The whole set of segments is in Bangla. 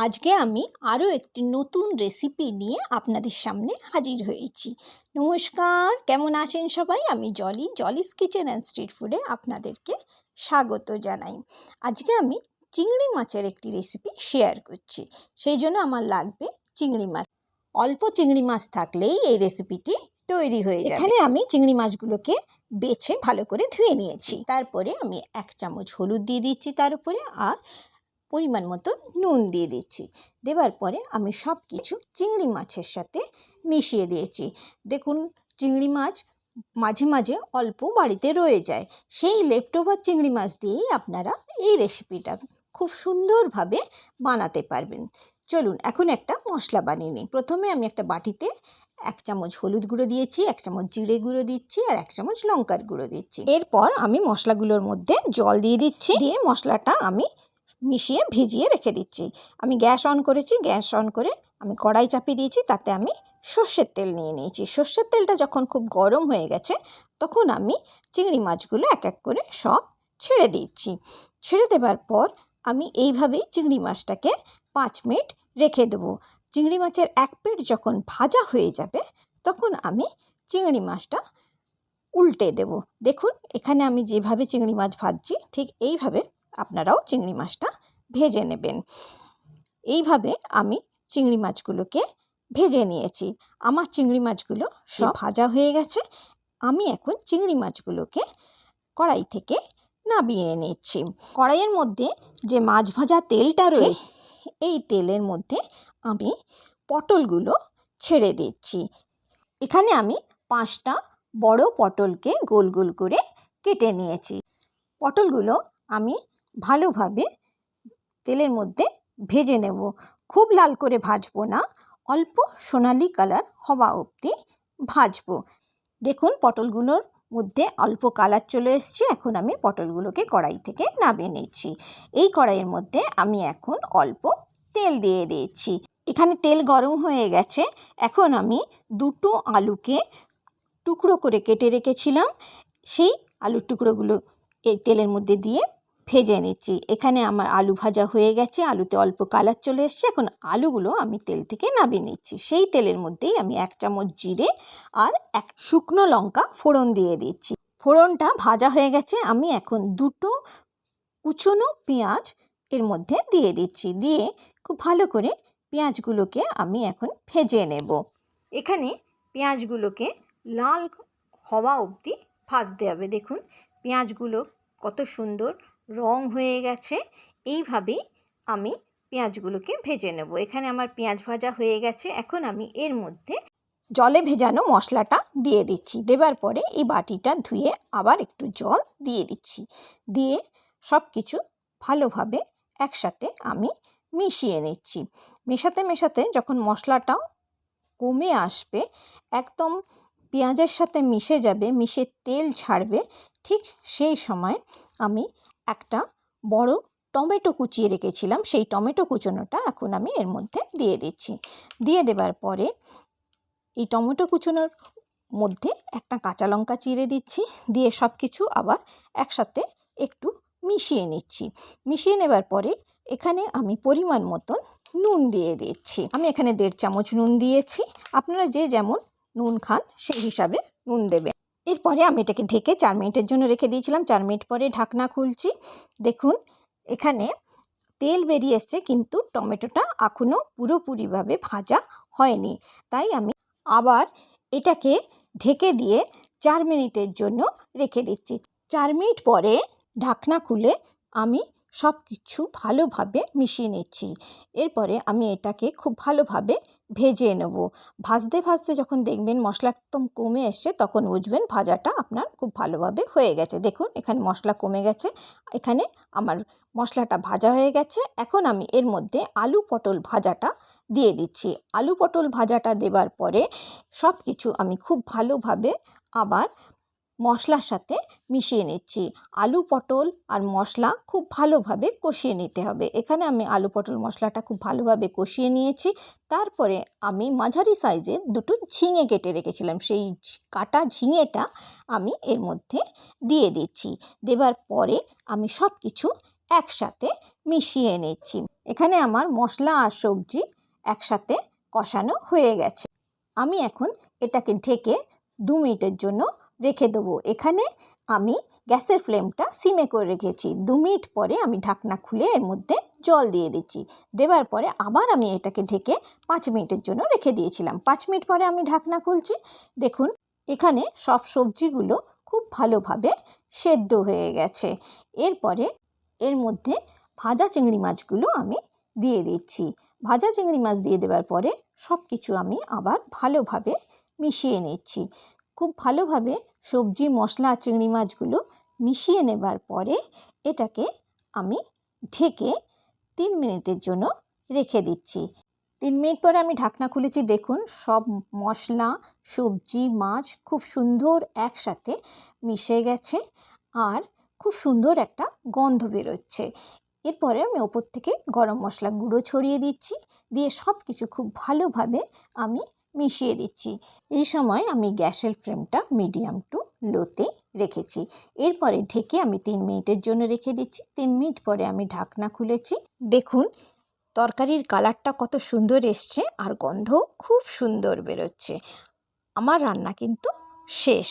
আজকে আমি আরও একটি নতুন রেসিপি নিয়ে আপনাদের সামনে হাজির হয়েছি। নমস্কার, কেমন আছেন সবাই? আমি জলিস কিচেন অ্যান্ড স্ট্রিট ফুডে আপনাদেরকে স্বাগত জানাই। আজকে আমি চিংড়ি মাছের একটি রেসিপি শেয়ার করছি। সেই জন্য আমার লাগবে চিংড়ি মাছ। অল্প চিংড়ি মাছ থাকলেই এই রেসিপিটি তৈরি হয়ে যাবে। এখানে আমি চিংড়ি মাছগুলোকে বেছে ভালো করে ধুয়ে নিয়েছি। তারপরে আমি 1 চামচ হলুদ দিয়ে দিচ্ছি তার উপরে, আর পরিমাণ মতো নুন দিয়ে দিচ্ছি। দেওয়ার পরে আমি সব কিছু চিংড়ি মাছের সাথে মিশিয়ে দিয়েছি। দেখুন, চিংড়ি মাছ মাঝে মাঝে অল্প বাড়িতে রয়ে যায়, সেই লেফটওভার চিংড়ি মাছ দিয়েই আপনারা এই রেসিপিটা খুব সুন্দরভাবে বানাতে পারবেন। চলুন এখন একটা মশলা বানিয়ে নিই। প্রথমে আমি একটা বাটিতে 1 চামচ হলুদ গুঁড়ো দিয়েছি, 1 চামচ জিরে গুঁড়ো দিচ্ছি, আর 1 চামচ লঙ্কার গুঁড়ো দিচ্ছি। এরপর আমি মশলাগুলোর মধ্যে জল দিয়ে দিচ্ছি। দিয়ে মশলাটা আমি মিশিয়ে ভিজিয়ে রেখে দিচ্ছি। আমি গ্যাস অন করেছি, গ্যাস অন করে আমি কড়াই চাপিয়ে দিয়েছি। তাতে আমি সর্ষের তেল নিয়ে নিয়েছি। সর্ষের তেলটা যখন খুব গরম হয়ে গেছে তখন আমি চিংড়ি মাছগুলো এক এক করে সব ছেড়ে দিচ্ছি। ছেড়ে দেবার পর আমি এইভাবেই চিংড়ি মাছটাকে 5 মিনিট রেখে দেবো। চিংড়ি মাছের এক পিঠ যখন ভাজা হয়ে যাবে তখন আমি চিংড়ি মাছটা উল্টে দেব। দেখুন, এখানে আমি যেভাবে চিংড়ি মাছ ভাজছি ঠিক এইভাবে আপনারাও চিংড়ি মাছটা ভেজে নেবেন। এইভাবে আমি চিংড়ি মাছগুলোকে ভেজে নিয়েছি। আমার চিংড়ি মাছগুলো সব ভাজা হয়ে গেছে। আমি এখন চিংড়ি মাছগুলোকে কড়াই থেকে নামিয়ে নিচ্ছি। কড়াইয়ের মধ্যে যে মাছ ভাজা তেলটা রয়েছে, এই তেলের মধ্যে আমি পটলগুলো ছেড়ে দিচ্ছি। এখানে আমি 5টা বড় পটলকে গোল গোল করে কেটে নিয়েছি। পটলগুলো আমি ভালোভাবে তেলের মধ্যে ভেজে নেব। খুব লাল করে ভাজবো না, অল্প সোনালি কালার হওয়া অবধি ভাজবো। দেখুন, পটলগুলোর মধ্যে অল্প কালার চলে এসছে। এখন আমি পটলগুলোকে কড়াই থেকে নামিয়ে নিচ্ছি। এই কড়াইয়ের মধ্যে আমি এখন অল্প তেল দিয়ে দিয়েছি। এখানে তেল গরম হয়ে গেছে। এখন আমি 2টো আলুকে টুকরো করে কেটে রেখেছিলাম, সেই আলুর টুকরোগুলো এই তেলের মধ্যে দিয়ে ভেজে নিচ্ছি। এখানে আমার আলু ভাজা হয়ে গেছে, আলুতে অল্প কালার চলে এসছে। এখন আলুগুলো আমি তেল থেকে নামিয়ে নিচ্ছি। সেই তেলের মধ্যেই আমি 1 চামচ জিরে আর 1 শুকনো লঙ্কা ফোড়ন দিয়ে দিচ্ছি। ফোড়নটা ভাজা হয়ে গেছে। আমি এখন 2টো কুচনো পেঁয়াজ এর মধ্যে দিয়ে দিচ্ছি। দিয়ে খুব ভালো করে পেঁয়াজগুলোকে আমি এখন ভেজে নেব। এখানে পেঁয়াজগুলোকে লাল হওয়া অবধি ভাজতে হবে। দেখুন, পেঁয়াজগুলো কত সুন্দর রং হয়ে গেছে। এইভাবেই আমি পেঁয়াজগুলোকে ভেজে নেব। এখানে আমার পেঁয়াজ ভাজা হয়ে গেছে। এখন আমি এর মধ্যে জলে ভেজানো মশলাটা দিয়ে দিচ্ছি। দেবার পরে এই বাটিটা ধুয়ে আবার একটু জল দিয়ে দিচ্ছি। দিয়ে সব কিছু ভালোভাবে একসাথে আমি মিশিয়ে নিচ্ছি। মেশাতে মেশাতে যখন মশলাটা কমে আসবে, একদম পেঁয়াজের সাথে মিশে যাবে, মিশে তেল ছাড়বে, ঠিক সেই সময় আমি একটা বড় টমেটো কুচিয়ে রেখেছিলাম, সেই টমেটো কুচোনোটা এখন আমি এর মধ্যে দিয়ে দিচ্ছি। দিয়ে দেবার পরে এই টমেটো কুচোনোর মধ্যে একটা কাঁচা লঙ্কা চিড়ে দিচ্ছি। দিয়ে সব কিছু আবার একসাথে একটু মিশিয়ে নিচ্ছি। মিশিয়ে নেবার পরে এখানে আমি পরিমাণ মতন নুন দিয়ে দিচ্ছি। আমি এখানে 1.5 চামচ নুন দিয়েছি। আপনারা যে যেমন নুন খান সেই হিসাবে নুন দেবেন। এরপরে আমি এটাকে ঢেকে 4 মিনিটের জন্য রেখে দিয়েছিলাম। 4 মিনিট পরে ঢাকনা খুলছি। দেখুন, এখানে তেল বেরিয়ে এসছে, কিন্তু টমেটোটা এখনও পুরোপুরিভাবে ভাজা হয়নি। তাই আমি আবার এটাকে ঢেকে দিয়ে 4 মিনিটের জন্য রেখে দিচ্ছি। 4 মিনিট পরে ঢাকনা খুলে আমি সব কিছু ভালোভাবে মিশিয়ে নিচ্ছি। এরপরে আমি এটাকে খুব ভালোভাবে ভেজে নেব। ভাজতে ভাজতে যখন দেখবেন মশলা একদম কমে এসছে, তখন বুঝবেন ভাজাটা আপনার খুব ভালোভাবে হয়ে গেছে। দেখুন, এখানে মশলা কমে গেছে। এখানে আমার মশলাটা ভাজা হয়ে গেছে। এখন আমি এর মধ্যে আলু পটল ভাজাটা দিয়ে দিচ্ছি। আলু পটল ভাজাটা দেবার পরে সব কিছু আমি খুব ভালোভাবে আবার মশলার সাথে মিশিয়ে নিচ্ছি। আলু পটল আর মশলা খুব ভালোভাবে কষিয়ে নিতে হবে। এখানে আমি আলু পটল মশলাটা খুব ভালোভাবে কষিয়ে নিয়েছি। তারপরে আমি মাঝারি সাইজের 2টো ঝিঙে কেটে রেখেছিলাম, সেই কাটা ঝিঙেটা আমি এর মধ্যে দিয়ে দিচ্ছি। দেবার পরে আমি সব কিছু একসাথে মিশিয়ে নিচ্ছি। এখানে আমার মশলা আর সবজি একসাথে কষানো হয়ে গেছে। আমি এখন এটাকে ঢেকে 2 মিনিটের জন্য রেখে দেবো। এখানে আমি গ্যাসের ফ্লেমটা সিমে করে রেখেছি। 2 মিনিট পরে আমি ঢাকনা খুলে এর মধ্যে জল দিয়ে দিচ্ছি। দেওয়ার পরে আবার আমি এটাকে ঢেকে 5 মিনিটের জন্য রেখে দিয়েছিলাম। 5 মিনিট পরে আমি ঢাকনা খুলছি। দেখুন এখানে সব সবজিগুলো খুব ভালোভাবে সেদ্ধ হয়ে গেছে। এরপরে এর মধ্যে ভাজা চিংড়ি মাছগুলো আমি দিয়ে দিচ্ছি। ভাজা চিংড়ি মাছ দিয়ে দেওয়ার পরে সব কিছু আমি আবার ভালোভাবে মিশিয়ে নিচ্ছি। খুব ভালোভাবে সবজি মশলা চিংড়ি মাছগুলো মিশিয়ে নেবার পরে এটাকে আমি ঢেকে 3 মিনিটের জন্য রেখে দিচ্ছি। 3 মিনিট পরে আমি ঢাকনা খুলেছি। দেখুন সব মশলা সবজি মাছ খুব সুন্দর একসাথে মিশে গেছে আর খুব সুন্দর একটা গন্ধ বেরোচ্ছে। এরপরে আমি ওপর থেকে গরম মশলা গুঁড়ো ছড়িয়ে দিচ্ছি, দিয়ে সব কিছু খুব ভালোভাবে আমি মিশিয়ে দিচ্ছি। এই সময় আমি গ্যাসের ফ্লেমটা মিডিয়াম টু লোতে রেখেছি। এরপরে ঢেকে আমি 3 মিনিটের জন্য রেখে দিচ্ছি। 3 মিনিট পরে আমি ঢাকনা খুলেছি। দেখুন তরকারির কালারটা কত সুন্দর এসছে আর গন্ধও খুব সুন্দর বেরোচ্ছে। আমার রান্না কিন্তু শেষ।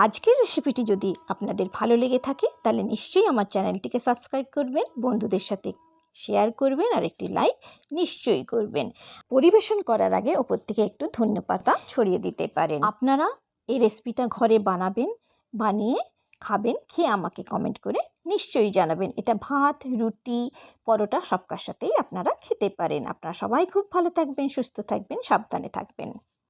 আজকের রেসিপিটি যদি আপনাদের ভালো লেগে থাকে তাহলে নিশ্চয়ই আমার চ্যানেলটিকে সাবস্ক্রাইব করবেন, বন্ধুদের সাথে শেয়ার করবেন আর একটি লাইক নিশ্চয়ই করবেন। পরিবেশন করার আগে ওপর থেকে একটু ধনেপাতা ছড়িয়ে দিতে পারেন। আপনারা এই রেসিপিটা ঘরে বানাবেন, বানিয়ে খাবেন, খেয়ে আমাকে কমেন্ট করে নিশ্চয়ই জানাবেন। এটা ভাত রুটি পরোটা সবকার সাথেই আপনারা খেতে পারেন। আপনারা সবাই খুব ভালো থাকবেন, সুস্থ থাকবেন, সাবধানে থাকবেন।